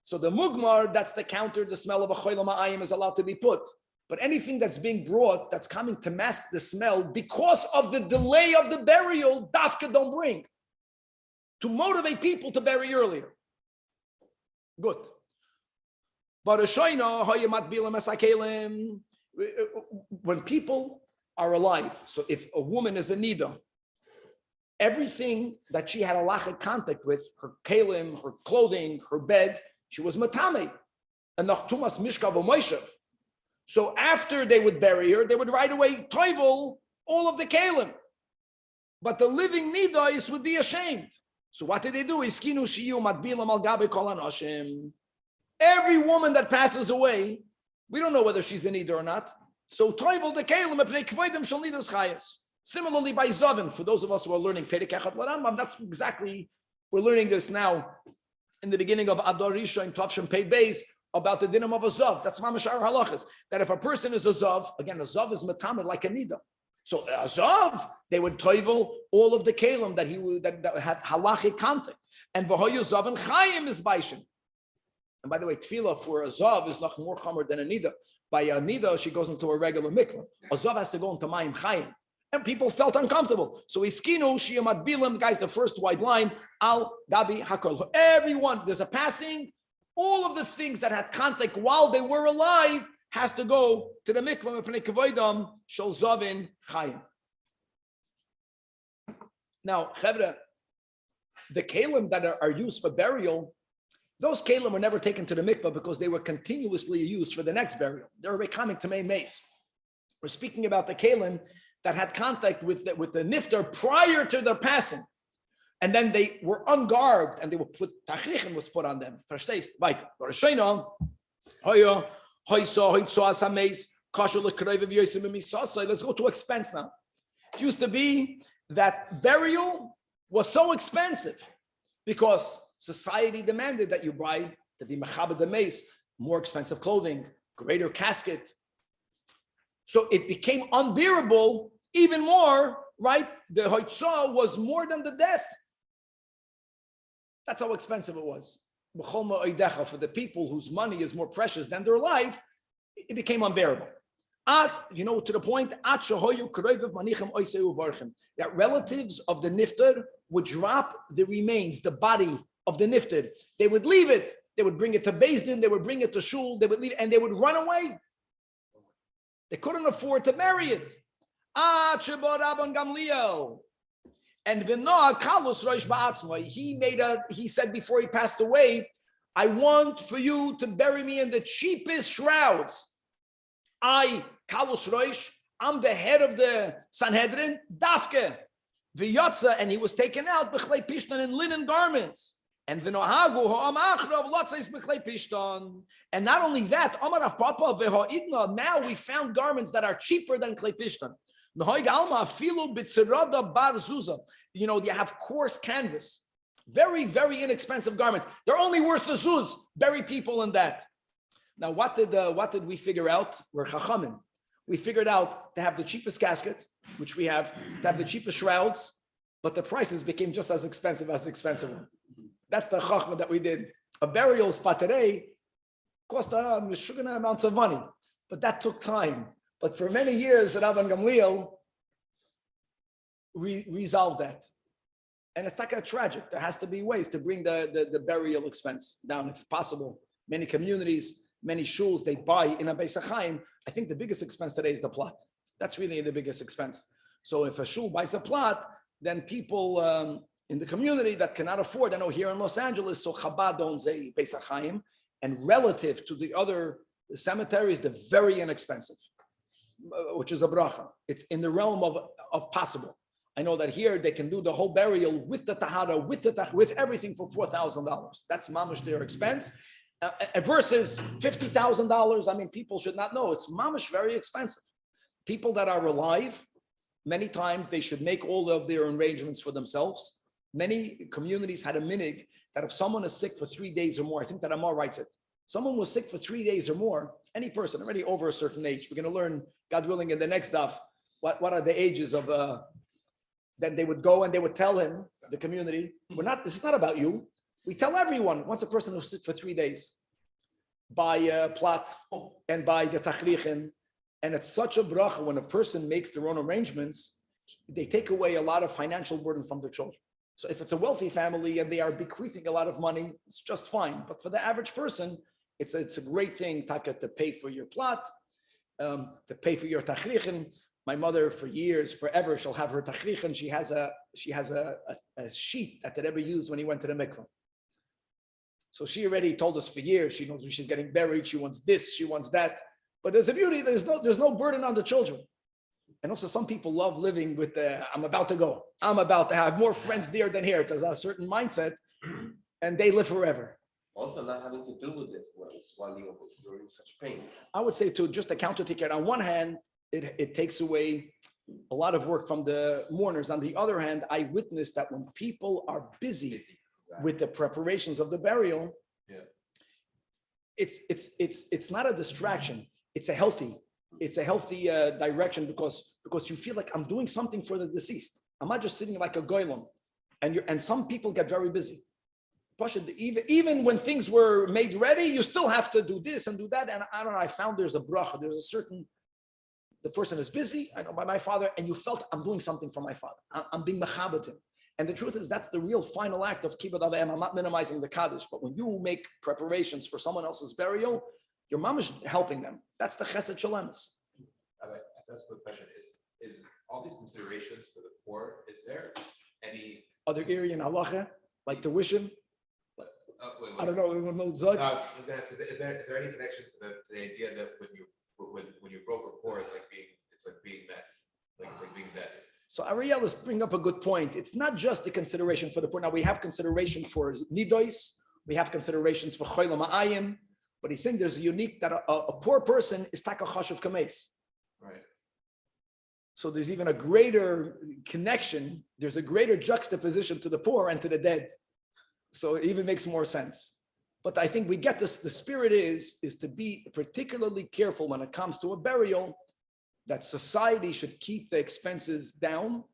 So the mugmar, that's the counter. The smell of a choyle ma'ayim is allowed to be put. But anything that's being brought, that's coming to mask the smell because of the delay of the burial, dafka don't bring. To motivate people to bury earlier. Good. But when people are alive, so if a woman is a nida, everything that she had halachic contact with, her kalim, her clothing, her bed, she was matame. And nachtumas mishkav u'moishav. So after they would bury her, they would right away toivel all of the kalim. But the living nidais would be ashamed. So what did they do? Every woman that passes away, we don't know whether she's a nida or not. So toivel the kalim. Similarly by Zavin, for those of us who are learning Perek Echad L'Rambam, that's exactly, we're learning this now in the beginning of Adar Risha in Tavshin Pei Beis, about the dinam of a zav. That's mamash our halachas. That if a person is a zav, again, a zav is matamed like a nida. So a zav, they would toivel all of the kalim that he would that had halachic contact. And v'hoyu zav and chayim is baishin. And by the way, tefillah for a zav is noch more chamer than a nida. By a nida, she goes into a regular mikvah. A zav has to go into mayim chayim. And people felt uncomfortable. So iskinu shiyamat bilim, guys, the first white line, al gabi hakol. Everyone, there's a passing. All of the things that had contact while they were alive has to go to the mikvah mepnei kavoidam shel zavin chayim. Now, chevra, the kalim that are used for burial, those kalim were never taken to the mikvah because they were continuously used for the next burial. They were coming to mace. We're speaking about the kalim that had contact with the niftar prior to their passing. And then they were ungarbed and they were put, tachrichen was put on them. Verstehst? Weiter. Let's go to expense now. It used to be that burial was so expensive because society demanded that you buy, to be mechaber the mace, more expensive clothing, greater casket. So it became unbearable even more, right? The hoitzah was more than the death. That's how expensive it was. For the people whose money is more precious than their life, it became unbearable. To the point, that relatives of the niftar would drop the remains, the body of the niftar. They would leave it. They would bring it to Beis Din. They would bring it to shul. They would leave it, and they would run away. They couldn't afford to marry it. And he said before he passed away, I want for you to bury me in the cheapest shrouds. I'm the head of the Sanhedrin, Dafke. V'yotza, and he was taken out b'chlei pishtan in linen garments. And v'nohagu ha'amachrav lotzais b'chlei pishtan. And not only that, Amar Rav Papa v'ha'idna, now we found garments that are cheaper than klei pishtan. You have coarse canvas, very, very inexpensive garments. They're only worth the zuz. Bury people in that. Now, what did we figure out? We're chachamim. We figured out to have the cheapest casket, which we have, to have the cheapest shrouds, but the prices became just as expensive as the expensive one. That's the chachma that we did. A burial spot today cost mishugana amounts of money, but that took time. But for many years, Rabban Gamliel resolved that. And it's like a tragic. There has to be ways to bring the burial expense down if possible. Many communities, many shuls, they buy in a Beis HaChaim. I think the biggest expense today is the plot. That's really the biggest expense. So if a shul buys a plot, then people in the community that cannot afford, I know here in Los Angeles, so Chabad owns a Beis HaChaim, and relative to the other cemeteries, they're very inexpensive, which is a bracha. It's in the realm of possible. I know that here they can do the whole burial with the tahara, with everything for $4,000. That's mamish their expense. Versus $50,000. I mean, people should not know. It's mamish very expensive. People that are alive, many times they should make all of their arrangements for themselves. Many communities had a minig that if someone is sick for 3 days or more, I think that Amar writes it. Someone was sick for 3 days or more, any person already over a certain age. We're going to learn, God willing, in the next daf, what are the ages of, then they would go and they would tell him, the community, this is not about you. We tell everyone, once a person was sick for 3 days, by plat and by the tachrichin, and it's such a bracha when a person makes their own arrangements, they take away a lot of financial burden from their children. So if it's a wealthy family and they are bequeathing a lot of money, it's just fine. But for the average person, it's a great thing, Taka, to pay for your plat, to pay for your tachrichin. My mother, for years, forever, she'll have her tachrichin. She has a sheet that the Rebbe used when he went to the mikvah. So she already told us for years. She knows when she's getting buried. She wants this. She wants that. But there's a beauty. There's no burden on the children. And also, some people love living with I'm about to go. I'm about to have more friends there than here. It's a certain mindset, and they live forever. Also, not having to deal with this while you're in such pain. I would say to just a counter ticket. On one hand, it takes away a lot of work from the mourners. On the other hand, I witnessed that when people are busy with the preparations of the burial, it's not a distraction. It's a healthy direction because you feel like I'm doing something for the deceased. I'm not just sitting like a goylem. And some people get very busy. Even when things were made ready, you still have to do this and do that. And I don't know, I found there's a bracha, there's a certain, the person is busy, I know by my father, and you felt I'm doing something for my father. I'm being mechabed him. And the truth is that's the real final act of kibbud avim. I'm not minimizing the kaddish, but when you make preparations for someone else's burial, your mom is helping them. That's the chesed shalemus. That's a good question. Is all these considerations for the poor, is there any other area in halacha, like tuition? I don't know. Is there any connection to the idea that when you broke a poor, it's like being met, it's like being dead? So Ariel is bringing up a good point. It's not just the consideration for the poor. Now we have consideration for nidois, we have considerations for cholam ma'ayim, but he's saying there's a unique that a poor person is taka chashuv kames. Right. So there's even a greater connection. There's a greater juxtaposition to the poor and to the dead. So it even makes more sense. But I think we get this. The spirit is to be particularly careful when it comes to a burial, that society should keep the expenses down,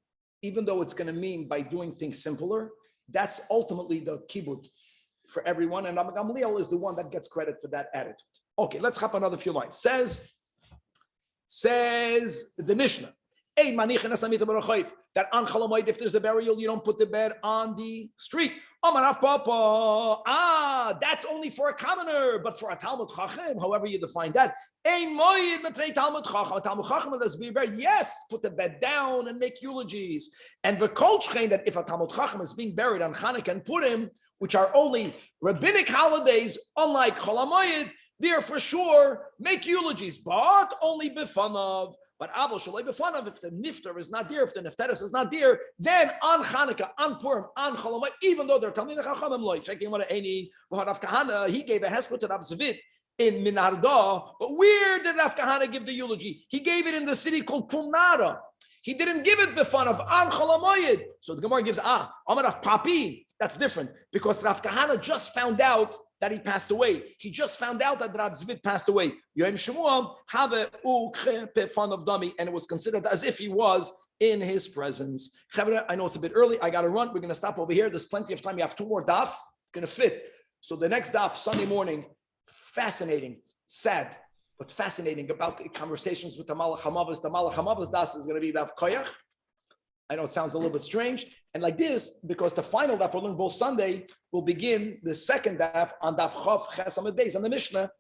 even though it's going to mean by doing things simpler. That's ultimately the kibbut for everyone. And Gamliel is the one that gets credit for that attitude. Okay, let's hop another few lines. Says the Mishnah. That on Chalamoid, if there's a burial, you don't put the bed on the street. That's only for a commoner, but for a Talmud Chacham, however you define that, yes, put the bed down and make eulogies. And the Kolchchein, that if a Talmud Chacham is being buried on Chanukah and Purim, which are only rabbinic holidays, unlike Chalamoid, there for sure make eulogies, but only bifanav. But Avo Shalei b'fanav, if the niftar is not there, if the nifteris is not there, then on Chanukah, on Purim, on Cholamoid, even though they're telling the Chachamim loy, checking what Eini, Rav Kahana, he gave a hesped to Rav Zvit in Minarda. But where did Rav Kahana give the eulogy? He gave it in the city called Pulnara. He didn't give it b'fanav on Cholamoid. So the Gemara gives Amar Rav Papi. That's different because Rav Kahana just found out that he passed away. He just found out that Rav Zvit passed away. Yom Shmuel have a fun of dummy, and it was considered as if he was in his presence. I know it's a bit early. I got to run. We're going to stop over here. There's plenty of time. We have 2 more daf. It's going to fit. So the next daf, Sunday morning, fascinating, sad, but fascinating about the conversations with the Malach HaMavos. The Malach HaMavos das is going to be Rav Koyach. I know it sounds a little bit strange. And like this, because the final daf we'll learn both Sunday will begin the second daf on daf Chav Ches Amud Beis on the Mishnah.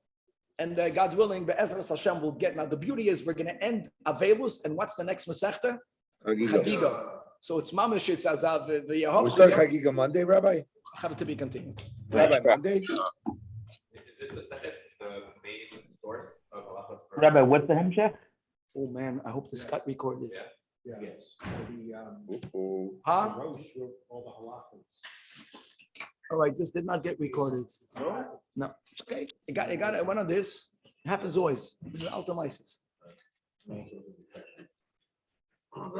And God willing, Be'ezras Hashem will get. Now the beauty is we're going to end Avelus. And what's the next Masechta? Chagiga. So it's Mamish, it's Azav. We start Chagiga Monday, Rabbi? Have it to be continued. Rabbi, Monday? Is this the main source of halachot? Rabbi, what's the hemshech? Oh man, I hope this got recorded. Yeah. Yeah. Yes. Ooh. Huh? Roche wrote all the halachas. All right, this did not get recorded. No, it's okay. It got it. I went on this. It happens always. This is automizes.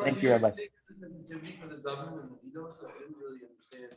Thank you, Rabbi. Sensitivity for the Zavim and the Vidos, I didn't really understand.